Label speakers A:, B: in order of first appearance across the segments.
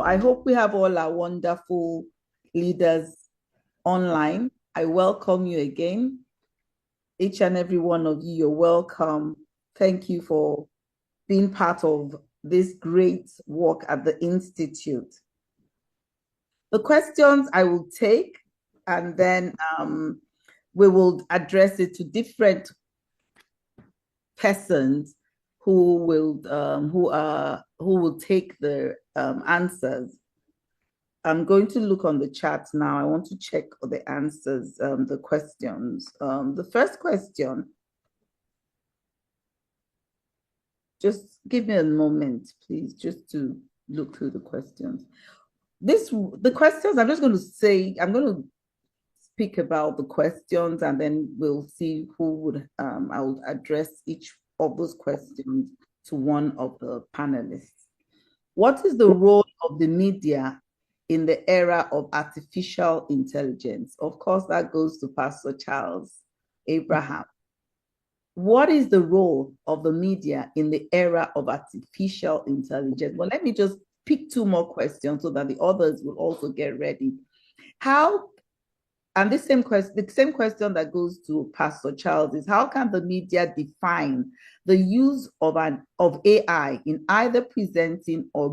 A: I hope we have all our wonderful leaders online. I welcome you again. Each and every one of you, you're welcome. Thank you for being part of this great work at the Institute. The questions I will take, and then we will address it to different persons who will take the answers. I'm going to look on the chat now. I want to check the answers, the questions. The first question, just give me a moment, please, just to look through the questions. The questions, I'm just going to say, I'm going to speak about the questions, and then we'll see who would, I will address each of those questions to one of the panelists. What is the role of the media in the era of artificial intelligence? Of course, that goes to Pastor Charles Abraham. What is the role of the media in the era of artificial intelligence? Well, let me just pick two more questions so that the others will also get ready. How, and the same question that goes to Pastor Charles is, how can the media define the use of AI in either presenting or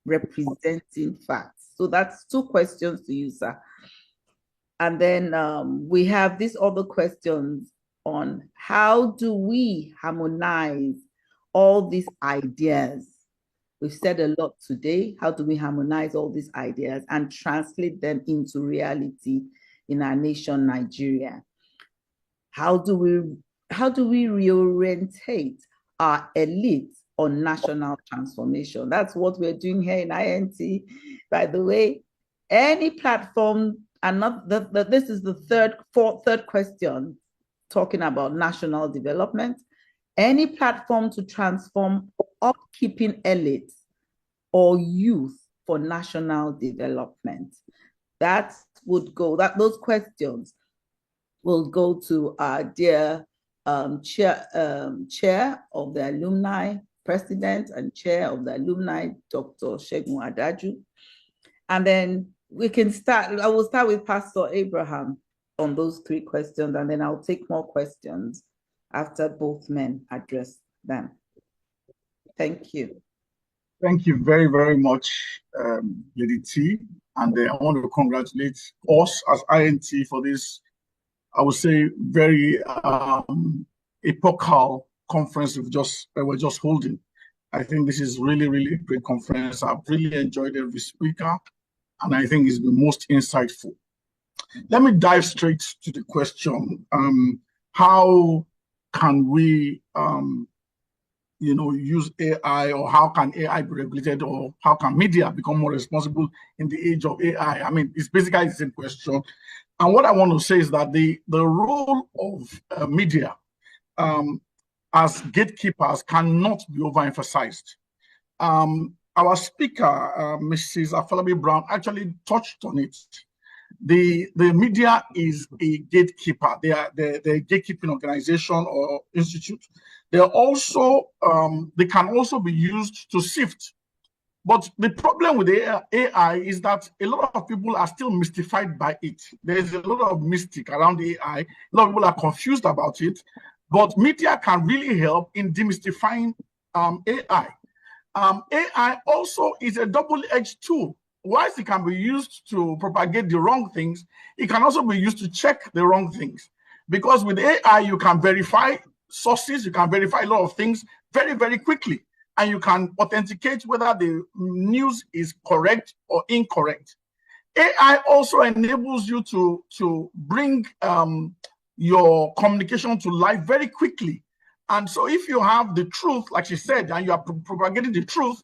A: misrepresenting facts? So that's two questions to you, sir. And then we have these other questions on how do we harmonize all these ideas? We've said a lot today. How do we harmonize all these ideas and translate them into reality in our nation, Nigeria? How do we reorientate our elite on national transformation? That's what we're doing here in INT. By the way, any platform, and not this is the third question talking about national development. Any platform to transform upkeeping elites or youth for national development. That would go, those questions will go to our dear chair of the alumni, president and chair of the alumni, Dr. Segun Adaju. And then we can start, I will start with Pastor Abraham on those three questions, and then I'll take more questions after both men address them. Thank you.
B: Thank you very, very much, Lady T. And I want to congratulate us as INT for this, I would say, very epochal conference we're just holding. I think this is really, really a great conference. I've really enjoyed every speaker, and I think it's been most insightful. Let me dive straight to the question. How can we, use AI, or how can AI be regulated, or how can media become more responsible in the age of AI? I mean, it's basically the same question. And what I want to say is that the role of media as gatekeepers cannot be overemphasized. Our speaker, Mrs. Afolabi Brown, actually touched on it. The media is a gatekeeper. They're a gatekeeping organization or institute. They're also they can also be used to sift. But the problem with the AI is that a lot of people are still mystified by it. There's a lot of mystic around the AI. A lot of people are confused about it. But media can really help in demystifying AI. AI also is a double-edged tool. Whilst it can be used to propagate the wrong things, it can also be used to check the wrong things. Because with AI, you can verify sources, you can verify a lot of things very, very quickly. And you can authenticate whether the news is correct or incorrect. AI also enables you to bring your communication to life very quickly. And so if you have the truth, like she said, and you are propagating the truth,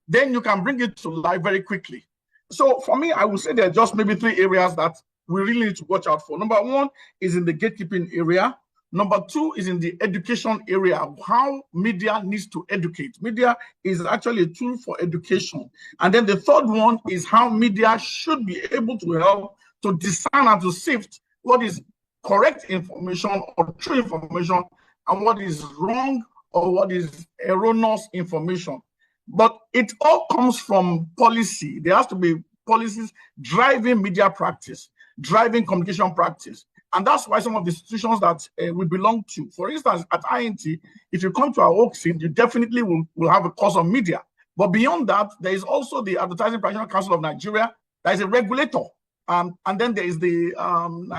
B: then you can bring it to life very quickly. So for me, I would say there are just maybe three areas that we really need to watch out for. Number one is in the gatekeeping area. Number two is in the education area, how media needs to educate. Media is actually a tool for education. And then the third one is how media should be able to help to discern and to sift what is correct information or true information and what is wrong or what is erroneous information. But it all comes from policy. There has to be policies driving media practice, driving communication practice. And that's why some of the institutions that we belong to, for instance, at INT, if you come to our work scene, you definitely will have a course on media. But beyond that, there is also the Advertising Professional Council of Nigeria. That is a regulator. And then there is the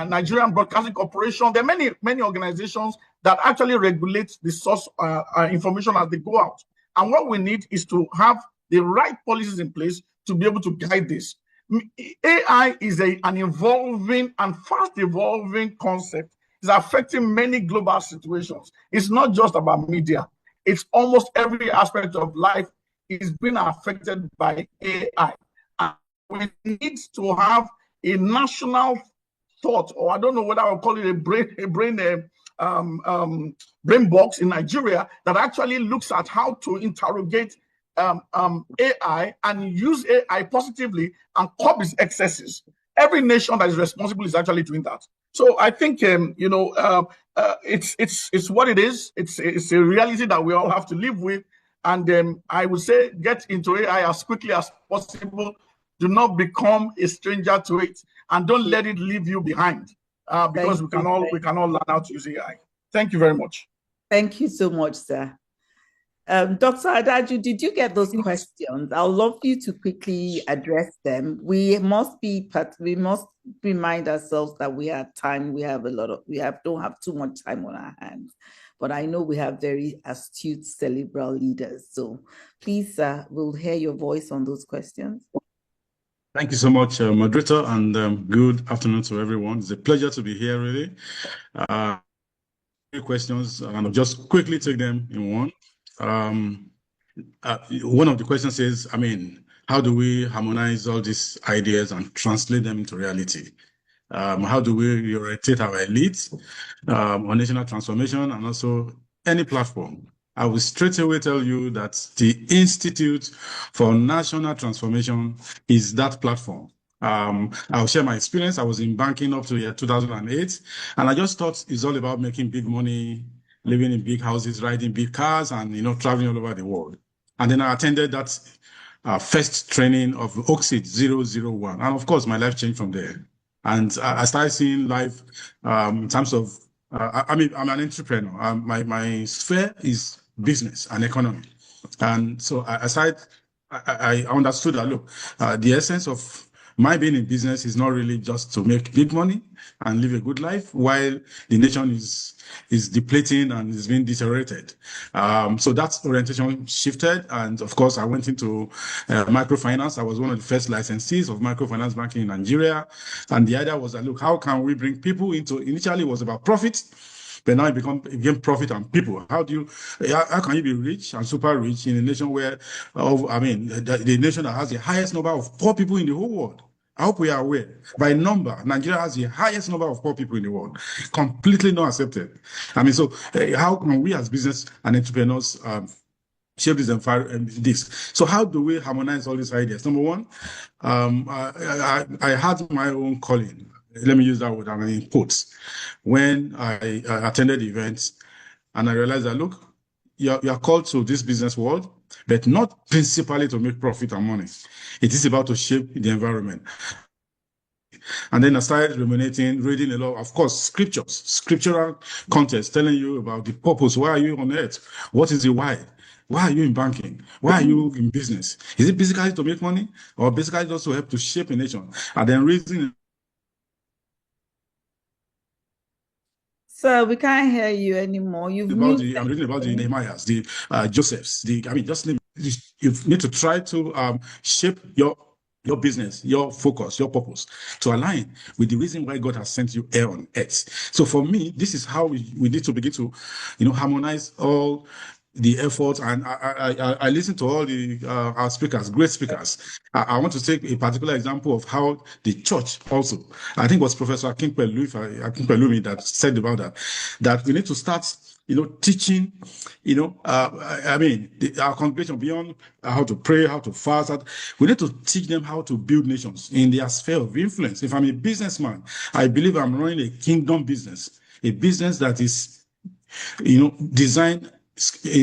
B: Nigerian Broadcasting Corporation. There are many organizations that actually regulate the source information as they go out. And what we need is to have the right policies in place to be able to guide this. AI is an evolving and fast evolving concept. It's affecting many global situations. It's not just about media. It's almost every aspect of life is being affected by AI. And we need to have a national thought, or I don't know whether I'll call it a brain box in Nigeria that actually looks at how to interrogate AI and use AI positively and curb its excesses. Every nation that is responsible is actually doing that. So I think it's what it is. It's a reality that we all have to live with. And I would say get into AI as quickly as possible. Do not become a stranger to it, and don't let it leave you behind. Because we can all learn how to use AI. Thank you very much.
A: Thank you so much, sir. Dr. Adaju, did you get those questions? I'd love you to quickly address them. We must remind ourselves that we have time. Don't have too much time on our hands, but I know we have very astute cerebral leaders. So please, sir, we'll hear your voice on those questions.
C: Thank you so much, moderator, and good afternoon to everyone. It's a pleasure to be here, really. Questions, and I'll just quickly take them in one. One of the questions is, how do we harmonize all these ideas and translate them into reality? How do we orientate our elites on national transformation and also any platform? I will straight away tell you that the Institute for National Transformation is that platform. I'll share my experience. I was in banking up to year 2008, and I just thought it's all about making big money, living in big houses, riding big cars, and traveling all over the world. And then I attended that first training of Oxid 001, and of course, my life changed from there. And I started seeing life in terms of I'm an entrepreneur. My sphere is business and economy, and so I understood that look, the essence of my being in business is not really just to make big money and live a good life while the nation is depleting and is being deteriorated. So that orientation shifted, and of course I went into microfinance. I was one of the first licensees of microfinance banking in Nigeria, and the idea was that look, how can we bring people into? Initially, it was about profit. But now it became profit and people. How can you be rich and super rich in a nation where, the nation that has the highest number of poor people in the whole world? I hope we are aware. By number, Nigeria has the highest number of poor people in the world. Completely not accepted. So how can we as business and entrepreneurs shape this? So how do we harmonize all these ideas? Number one, I had my own calling. Let me use that word, in quotes. When I attended the events, and I realized that, look, you're called to this business world, but not principally to make profit and money. It is about to shape the environment. And then I started ruminating, reading a lot, of course, scriptural context, telling you about the purpose. Why are you on earth? What is the why? Why are you in banking? Why are you in business? Is it basically to make money, or basically just to help to shape a nation? And then reasoning.
A: So we can't hear you anymore.
C: I'm reading about the Nehemiahs, the Josephs. You need to try to shape your business, your focus, your purpose to align with the reason why God has sent you here on earth. So for me, this is how we need to begin to, harmonize all the efforts. And I listen to all our speakers, great speakers. I want to take a particular example of how the church also, I think it was Professor Akinpelumi that said about that we need to start teaching, our congregation beyond how to pray, how to fast. We need to teach them how to build nations in their sphere of influence. If I'm a businessman, I believe I'm running a kingdom business, a business that is, designed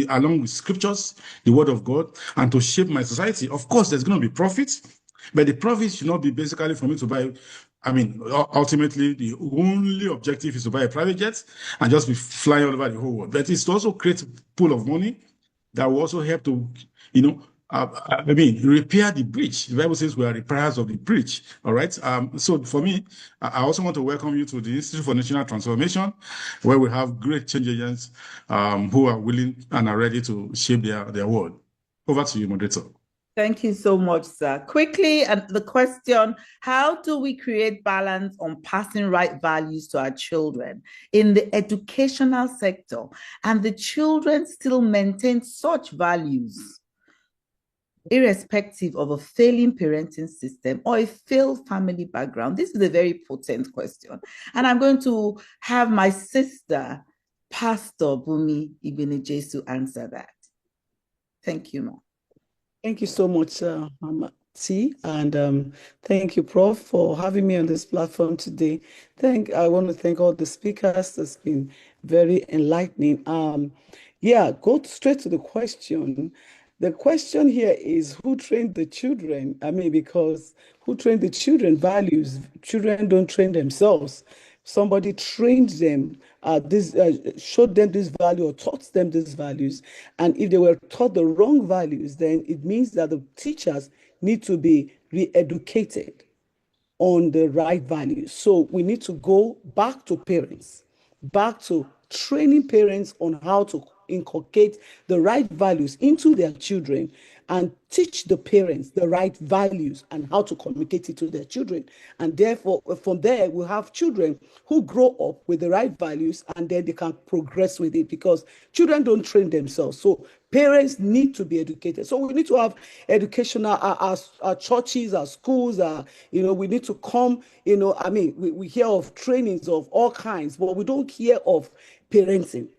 C: along with scriptures, the word of God, and to shape my society. Of course, there's going to be profits, but the profits should not be basically for me to buy. I mean, ultimately, the only objective is to buy a private jet and just be flying all over the whole world. But it's to also create a pool of money that will also help to, repair the breach. The Bible says we are repairers of the breach. All right. So for me, I also want to welcome you to the Institute for National Transformation, where we have great change agents who are willing and are ready to shape their world. Over to you, moderator.
A: Thank you so much, sir. Quickly, the question, how do we create balance on passing right values to our children in the educational sector, and the children still maintain such values, irrespective of a failing parenting system or a failed family background? This is a very potent question. And I'm going to have my sister, Pastor Bumi Igbenejesu, answer that. Thank you, ma'am.
D: Thank you so much, Mama T, and thank you, Prof, for having me on this platform today. I want to thank all the speakers. It's been very enlightening. Go straight to the question. The question here is, who trained the children? I mean, because who trained the children? Values. Children don't train themselves. Somebody trained them, showed them this value or taught them these values. And if they were taught the wrong values, then it means that the teachers need to be re-educated on the right values. So we need to go back to parents, back to training parents on how to inculcate the right values into their children, and teach the parents the right values and how to communicate it to their children. And therefore, from there, we'll have children who grow up with the right values, and then they can progress with it, because children don't train themselves. So parents need to be educated. So we need to have educational, our churches, our schools, we need to come, we hear of trainings of all kinds, but we don't hear of parenting.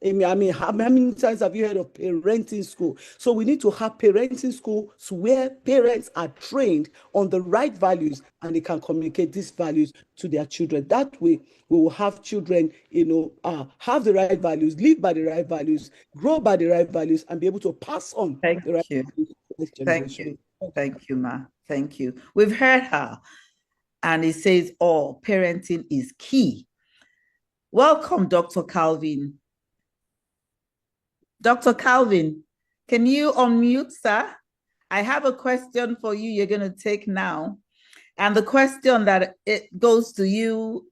D: I mean, how many times have you heard of parenting school? So we need to have parenting schools where parents are trained on the right values, and they can communicate these values to their children. That way, we will have children, have the right values, live by the right values, grow by the right values, and be able to pass on the right values to the next generation.
A: Thank you, Ma. Thank you. We've heard her, and it says, parenting is key. Welcome, Dr. Calvin. Dr. Calvin, can you unmute, sir? I have a question for you you're going to take now. And the question that it goes to you,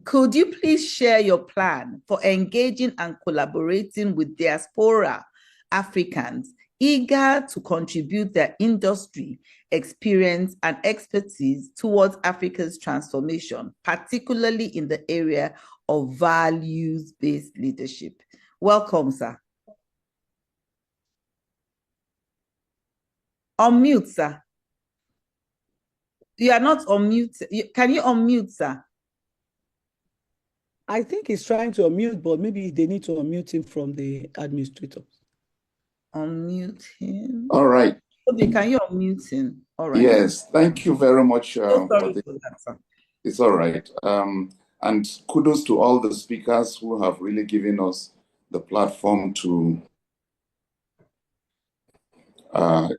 A: could you please share your plan for engaging and collaborating with diaspora Africans eager to contribute their industry, experience, and expertise towards Africa's transformation, particularly in the area of values-based leadership? Welcome, sir. Unmute, sir. You are not unmute. Can you unmute, sir?
D: I think he's trying to unmute, but maybe they need to unmute him from the administrator.
A: Unmute him.
E: All right.
A: Okay, can you unmute him? All right.
E: Yes, thank you very much.
A: Sorry for that, sir.
E: It's all right. And kudos to all the speakers who have really given us the platform to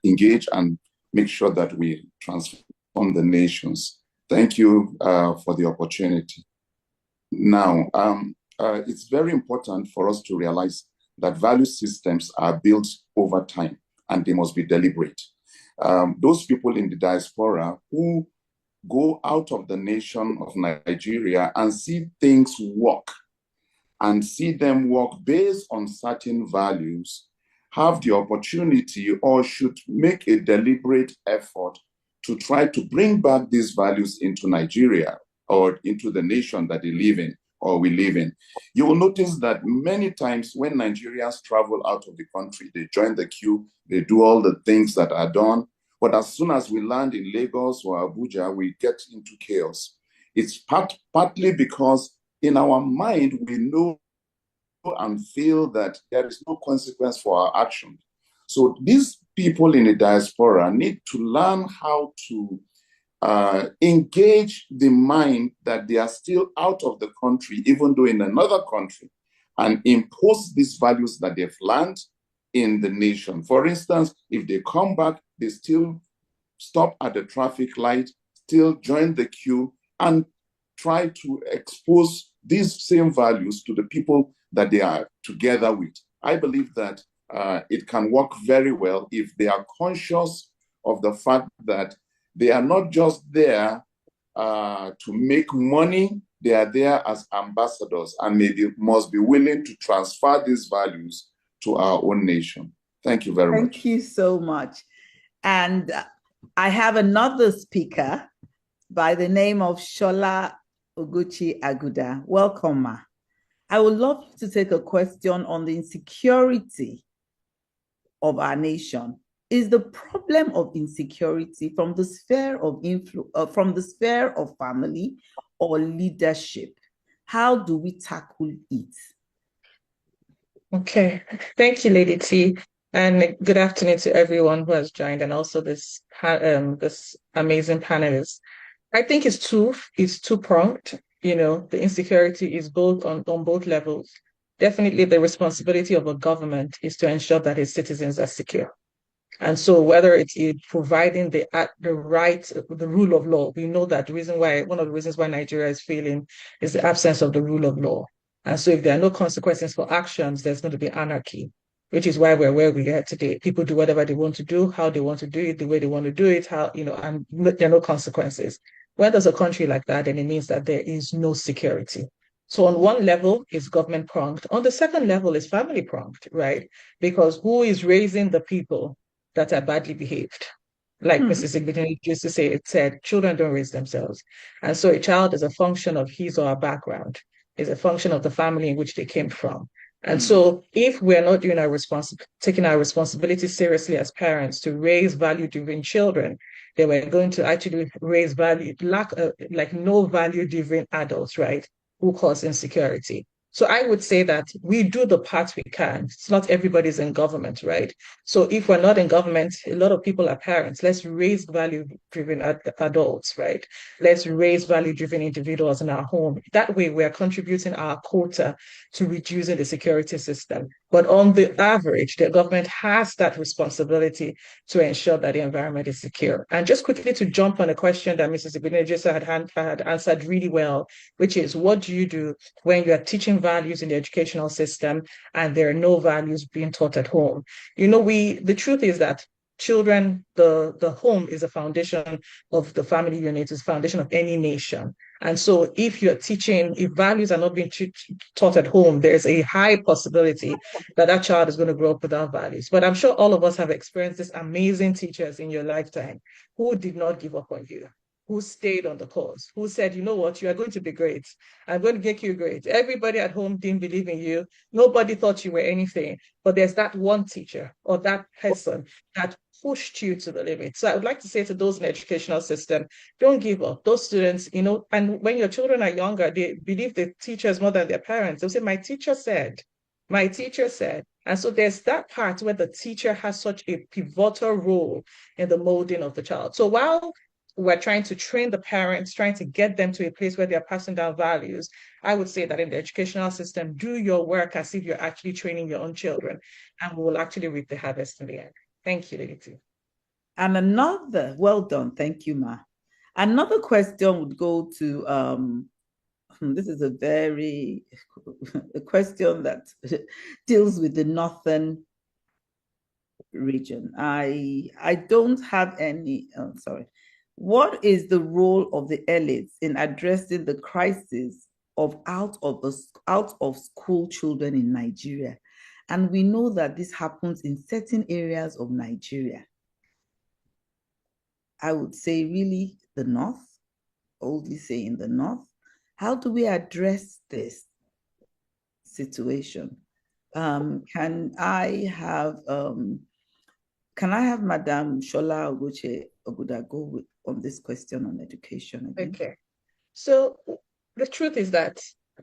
E: engage and make sure that we transform the nations. Thank you for the opportunity. Now, it's very important for us to realize that value systems are built over time, and they must be deliberate. Those people in the diaspora who go out of the nation of Nigeria and see things work, and see them work based on certain values, have the opportunity or should make a deliberate effort to try to bring back these values into Nigeria or into the nation that they live in or we live in. You will notice that many times when Nigerians travel out of the country, they join the queue, they do all the things that are done. But as soon as we land in Lagos or Abuja, we get into chaos. It's partly because in our mind, we know and feel that there is no consequence for our actions. So these people in the diaspora need to learn how to engage the mind that they are still out of the country, even though in another country, and impose these values that they've learned in the nation. For instance, if they come back, they still stop at the traffic light, still join the queue, and try to expose these same values to the people that they are together with. I believe that it can work very well if they are conscious of the fact that they are not just there to make money, they are there as ambassadors, and must be willing to transfer these values to our own nation. Thank you very much.
A: Thank you so much. And I have another speaker by the name of Shola Oguchi Aguda. Welcome, Ma. I would love to take a question on the insecurity of our nation. Is the problem of insecurity from the sphere of influence, from the sphere of family or leadership? How do we tackle it?
F: Okay, thank you, Lady T, and good afternoon to everyone who has joined, and also this amazing panelists. I think it's two-pronged. You know, the insecurity is both on both levels. Definitely, the responsibility of a government is to ensure that its citizens are secure. And so whether it's providing the rule of law, we know that one of the reasons why Nigeria is failing is the absence of the rule of law. And so if there are no consequences for actions, there's going to be anarchy, which is why we're where we are today. People do whatever they want to do, how they want to do it, the way they want to do it, and there are no consequences. When there's a country like that, then it means that there is no security. So on one level is government pronged. On the second level is family pronged, right? Because who is raising the people that are badly behaved? Like Mrs. Igbini used to say, it said, children don't raise themselves. And so a child is a function of his or her background, is a function of the family in which they came from. And so if we're not doing taking our responsibility seriously as parents to raise value-driven children, then we're going to actually raise no value-driven adults, right, who cause insecurity. So I would say that we do the part we can. It's not everybody's in government, right? So if we're not in government, a lot of people are parents. Let's raise value-driven adults, right? Let's raise value-driven individuals in our home. That way, we're contributing our quota to reducing the security system. But on the average, the government has that responsibility to ensure that the environment is secure. And just quickly to jump on a question that Mrs. Igbine had answered really well, which is, what do you do when you are teaching values in the educational system and there are no values being taught at home? You know, the truth is that children, the home is a foundation of the family unit, is a foundation of any nation. And so if values are not being taught at home, there's a high possibility that child is going to grow up without values. But I'm sure all of us have experienced these amazing teachers in your lifetime who did not give up on you, who stayed on the course, who said, you know what, you are going to be great. I'm going to get you great. Everybody at home didn't believe in you. Nobody thought you were anything. But there's that one teacher or that person that pushed you to the limit. So I would like to say to those in the educational system, don't give up. Those students, and when your children are younger, they believe the teachers more than their parents. They'll say, my teacher said. And so there's that part where the teacher has such a pivotal role in the molding of the child. So while we're trying to train the parents, trying to get them to a place where they're passing down values, I would say that in the educational system, do your work as if you're actually training your own children, and we will actually reap the harvest in the end. Thank you, Lady T.
A: And well done, thank you, Ma. Another question would go to, this is a question that deals with the northern region. I don't have any, sorry. What is the role of the elites in addressing the crisis of out of school children in Nigeria? And we know that this happens in certain areas of Nigeria. I would say really the north, only say in the north. How do we address this situation? Can I have Madam Shola Oguchi Oguda go on this question on education again?
F: Okay. So the truth is that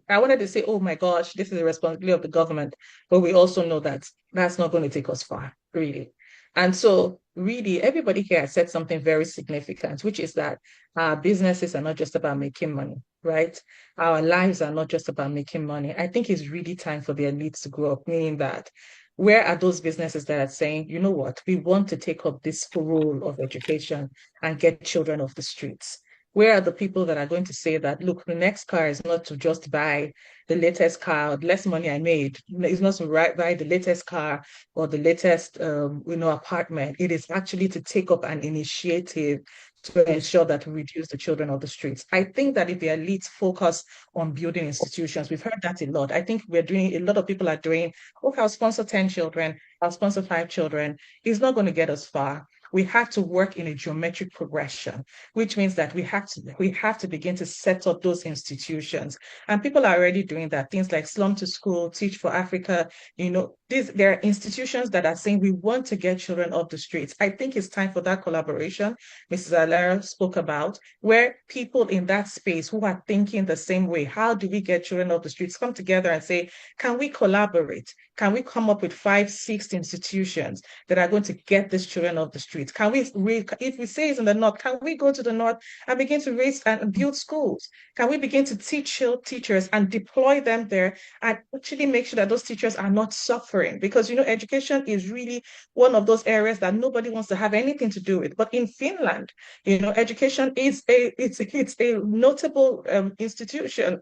F: I wanted to say, oh my gosh, this is the responsibility of the government, but we also know that that's not going to take us far, really. And so really everybody here has said something very significant, which is that our businesses are not just about making money, right? Our lives are not just about making money. I think it's really time for the elites to grow up, meaning that where are those businesses that are saying, you know what, we want to take up this role of education and get children off the streets? Where are the people that are going to say that, look, the next car is not to just buy the latest car, the less money I made, it's not to buy the latest car or the latest, apartment. It is actually to take up an initiative to ensure that we reduce the children of the streets. I think that if the elites focus on building institutions, we've heard that a lot. I think a lot of people are doing, okay, I'll sponsor 10 children, I'll sponsor 5 children. It's not going to get us far. We have to work in a geometric progression, which means that we have to begin to set up those institutions. And people are already doing that. Things like Slum to School, Teach for Africa, there are institutions that are saying we want to get children off the streets. I think it's time for that collaboration Mrs. Alara spoke about, where people in that space who are thinking the same way, how do we get children off the streets, come together and say, can we collaborate? Can we come up with 5, 6 institutions that are going to get these children off the streets? Can if we say it's in the north, can we go to the north and begin to raise and build schools? Can we begin to teach teachers and deploy them there and actually make sure that those teachers are not suffering? Because, education is really one of those areas that nobody wants to have anything to do with. But in Finland, education is a notable institution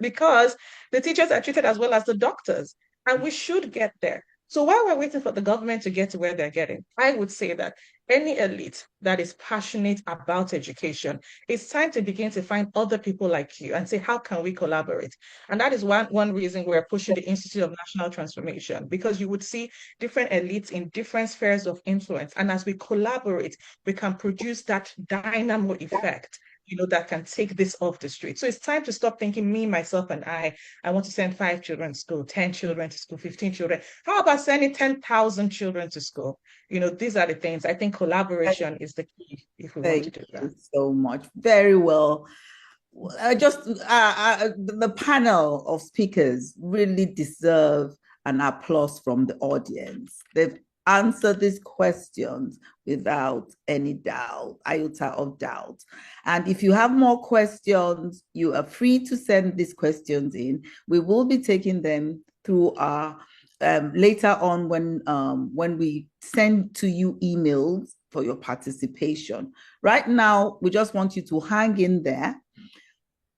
F: because the teachers are treated as well as the doctors. And we should get there. So while we're waiting for the government to get to where they're getting, I would say that any elite that is passionate about education, it's time to begin to find other people like you and say, how can we collaborate? And that is one reason we're pushing the Institute of National Transformation, because you would see different elites in different spheres of influence. And as we collaborate, we can produce that dynamo effect that can take this off the street. So it's time to stop thinking me, myself, and I want to send 5 children to school, 10 children to school, 15 children. How about sending 10,000 children to school? These are the things. I think collaboration is the key if we want to do that.
A: Thank you so much. Very well. The panel of speakers really deserve an applause from the audience. They've answered these questions without any doubt, iota of doubt. And if you have more questions, you are free to send these questions in. We will be taking them through our later on when we send to you emails for your participation. Right now, we just want you to hang in there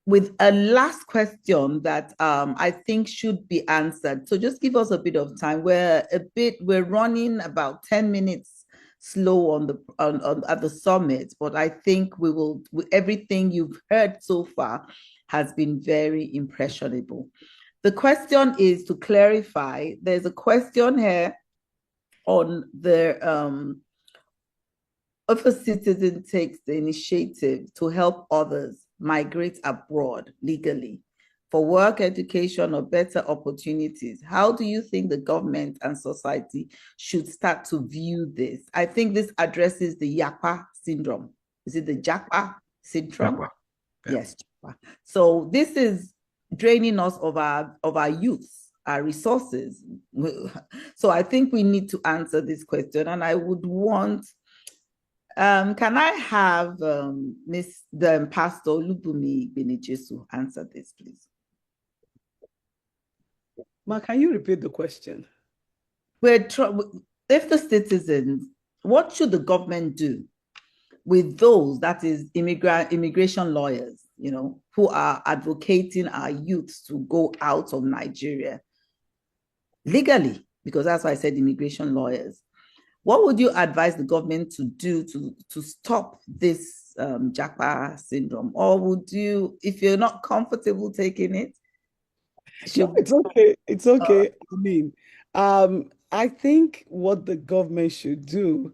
A: with a last question that I think should be answered. So just give us a bit of time. We're running about 10 minutes slow at the summit, but I think everything you've heard so far has been very impressionable. The question is to clarify. There's a question here on the if a citizen takes the initiative to help others migrate abroad legally for work, education, or better opportunities, how do you think the government and society should start to view this? I think this addresses the Japa syndrome. Is it the Japa syndrome?
C: Japa. Yeah.
A: Yes, Japa. So this is draining us of our youth, our resources. So I think we need to answer this question, and I would want can I have Pastor Lubumi Benijesu answer this, please?
D: Ma, can you repeat the question?
A: If the citizens, what should the government do with those, that is immigration lawyers, who are advocating our youth to go out of Nigeria legally? Because that's why I said immigration lawyers. What would you advise the government to do to stop this Japa syndrome? Or would you, if you're not comfortable taking it?
D: Sure, it's okay. It's okay. I think what the government should do,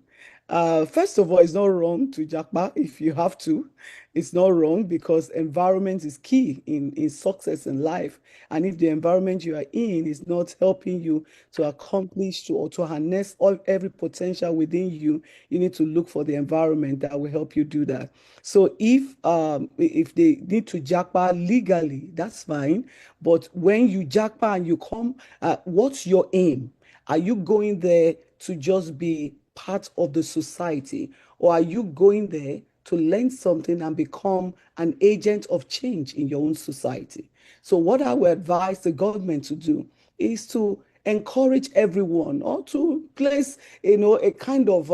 D: first of all, it's not wrong to Japa if you have to. It's not wrong because environment is key in success in life. And if the environment you are in is not helping you to accomplish or to harness every potential within you, you need to look for the environment that will help you do that. So if they need to Japa legally, that's fine. But when you Japa and you come, what's your aim? Are you going there to just be part of the society, or are you going there to learn something and become an agent of change in your own society? So what I would advise the government to do is to encourage everyone, or to place, a kind of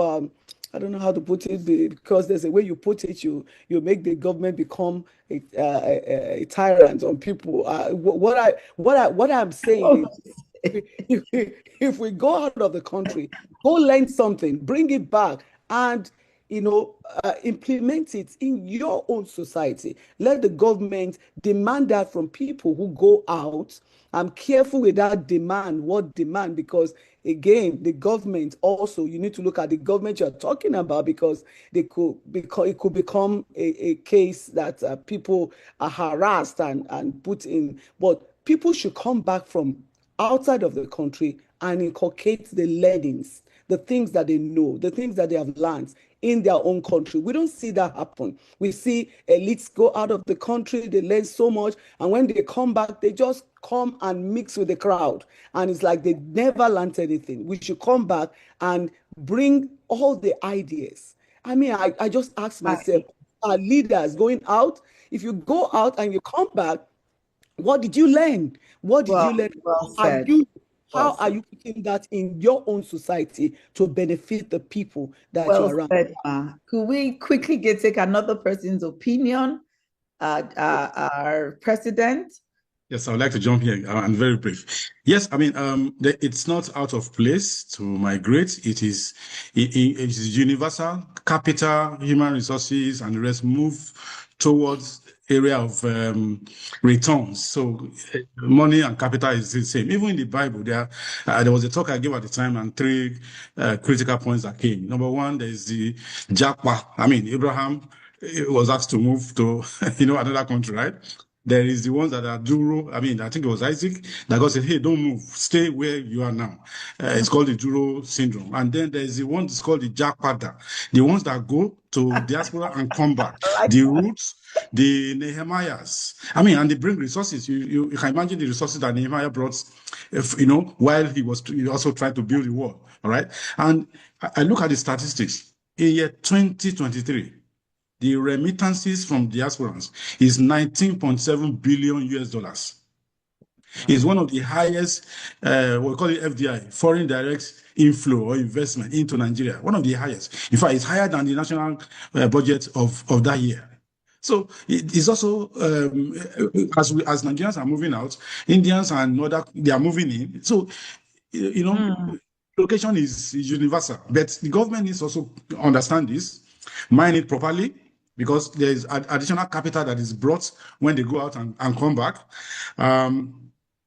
D: I don't know how to put it, because there's a way you put it. You make the government become a tyrant on people. What I'm saying is, if we go out of the country, go learn something, bring it back, and implement it in your own society. Let the government demand that from people who go out. I'm careful with that demand. What demand? Because again, the government also, you need to look at the government you're talking about, because it could become a case that people are harassed and put in. But people should come back from outside of the country and inculcate the learnings, the things that they know, the things that they have learned in their own country. We don't see that happen. We see elites go out of the country, they learn so much, and when they come back, they just come and mix with the crowd. And it's like they never learned anything. We should come back and bring all the ideas. I mean, I just ask myself, are leaders going out? If you go out and you come back, what did you learn? What did you learn?
A: Well
D: Are
A: said.
D: you
A: Well
D: how are
A: said.
D: you putting that in your own society to benefit the people that
A: Well
D: you're around?
A: said, Ma. Could we quickly take another person's opinion? Our president.
C: Yes, I would like to jump here. I'm very brief. Yes, I mean, it's not out of place to migrate. It is universal. Capital, human resources, and the rest move towards area of returns. So money and capital is the same. Even in the Bible, there was a talk I gave at the time, and three critical points that came. Number one, there is the Japa. I mean, Abraham was asked to move to another country, right? There is the ones that are Duro. I mean, I think it was Isaac that God said, hey, don't move. Stay where you are now. It's called the Duro syndrome. And then there's the one that's called the Jackpada. The ones that go to diaspora and come back. The roots, the Nehemiahs. I mean, and they bring resources. You can imagine the resources that Nehemiah brought, while he also tried to build the wall. All right. And I look at the statistics. In year 2023, the remittances from diasporans is 19.7 billion US dollars. It's one of the highest, we call it FDI, foreign direct inflow or investment into Nigeria. One of the highest. In fact, it's higher than the national budget of that year. So it's also, as Nigerians are moving out, Indians and they are moving in. So, location is universal, but the government needs also to understand this, mine it properly, because there is additional capital that is brought when they go out and come back.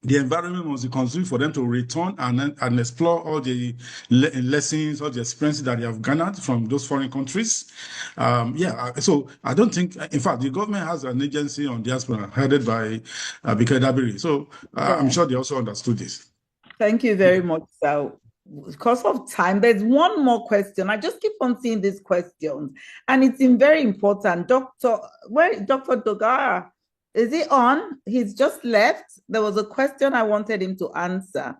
C: The environment must be conducive for them to return and explore all the lessons, all the experiences that they have garnered from those foreign countries. So I don't think, in fact, the government has an agency on diaspora headed by Bike Dabiri. So I'm sure they also understood this.
A: Thank you very much. So, because of time, there's one more question. I just keep on seeing these questions, and it's very important. Dr. Dogara, is he on? He's just left. There was a question I wanted him to answer.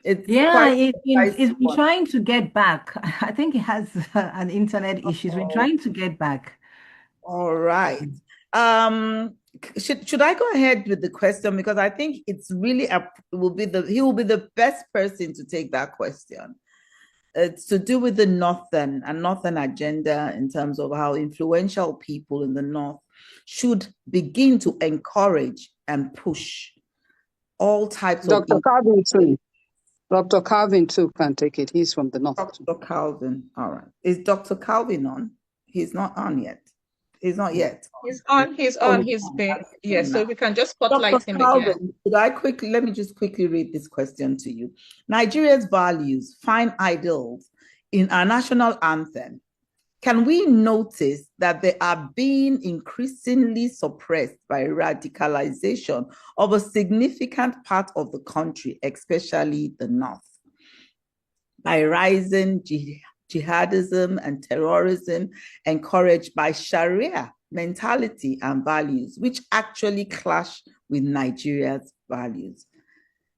G: He's been trying to get back. I think he has an internet issue. He's been trying to get back.
A: All right. Should I go ahead with the question, because I think it's really he will be the best person to take that question. It's to do with the Northern agenda, in terms of how influential people in the North should begin to encourage and push all types of.
H: Dr. Calvin too. Dr. Calvin too can take it. He's from the North.
A: Dr. Calvin. All right. Is Dr. Calvin on? He's not on yet. He's not yet.
F: He's on. Yes, so we can just spotlight him again.
A: Let me just quickly read this question to you. Nigeria's values, fine ideals in our national anthem. Can we notice that they are being increasingly suppressed by radicalization of a significant part of the country, especially the North, by rising jihadism and terrorism encouraged by Sharia mentality and values, which actually clash with Nigeria's values?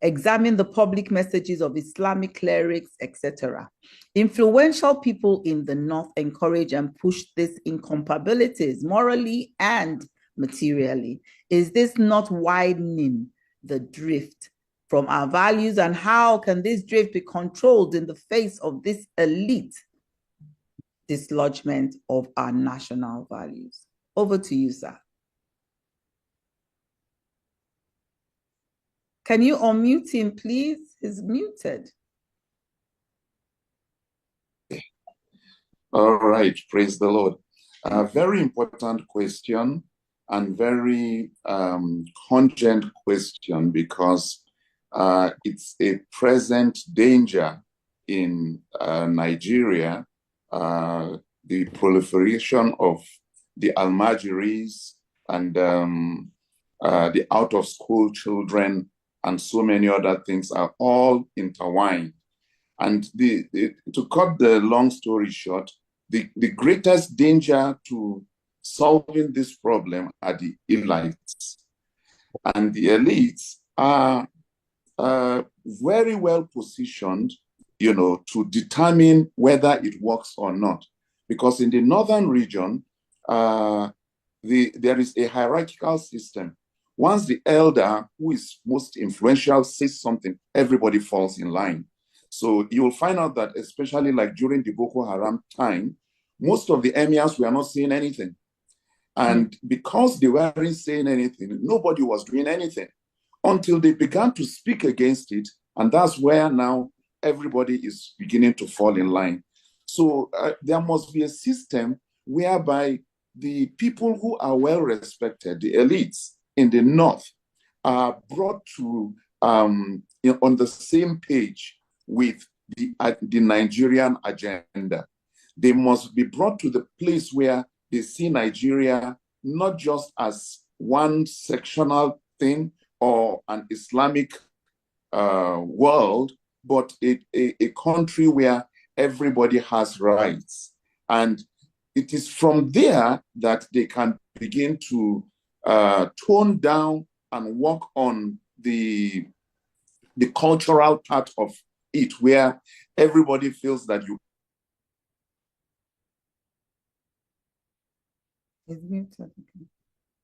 A: examine the public messages of Islamic clerics, etc. Influential people in the North encourage and push these incompatibilities morally and materially. Is this not widening the drift from our values, and how can this drift be controlled in the face of this elite dislodgement of our national values? Over to you, sir. Can you unmute him, please? He's muted.
E: All right, praise the Lord. A very important question and very cogent question, because it's a present danger in Nigeria, the proliferation of the Almajiris and the out-of-school children and so many other things are all intertwined. And to cut the long story short, the greatest danger to solving this problem are the elites. And the elites are very well positioned, to determine whether it works or not. Because in the northern region, there is a hierarchical system. Once the elder, who is most influential, says something, everybody falls in line. So you will find out that, especially like during the Boko Haram time, most of the emirs were not saying anything. And because they weren't saying anything, nobody was doing anything until they began to speak against it. And that's where now everybody is beginning to fall in line. So there must be a system whereby the people who are well respected, the elites in the north, are brought to on the same page with the Nigerian agenda. They must be brought to the place where they see Nigeria not just as one sectional thing or an Islamic world, but a country where everybody has rights. And it is from there that they can begin to tone down and work on the cultural part of it, where everybody feels that you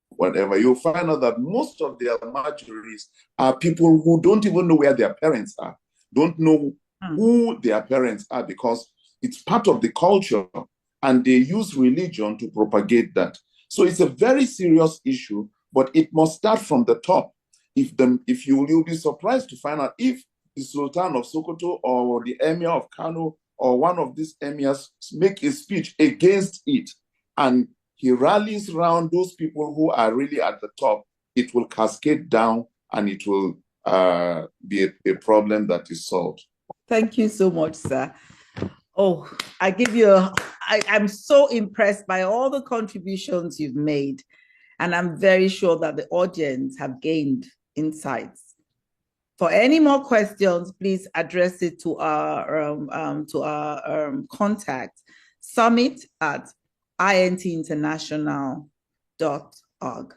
E: whatever. You'll find out that most of their Almajiris are people who don't even know where their parents are, don't know who their parents are, because it's part of the culture and they use religion to propagate that. So it's a very serious issue, but it must start from the top. You'll be surprised to find out if the Sultan of Sokoto or the Emir of Kano or one of these emirs make a speech against it, and he rallies around those people who are really at the top, it will cascade down and it will be a problem that is solved.
A: Thank you so much, sir. Oh, I'm so impressed by all the contributions you've made. And I'm very sure that the audience have gained insights. For any more questions, please address it to our contact, summit@intinternational.org.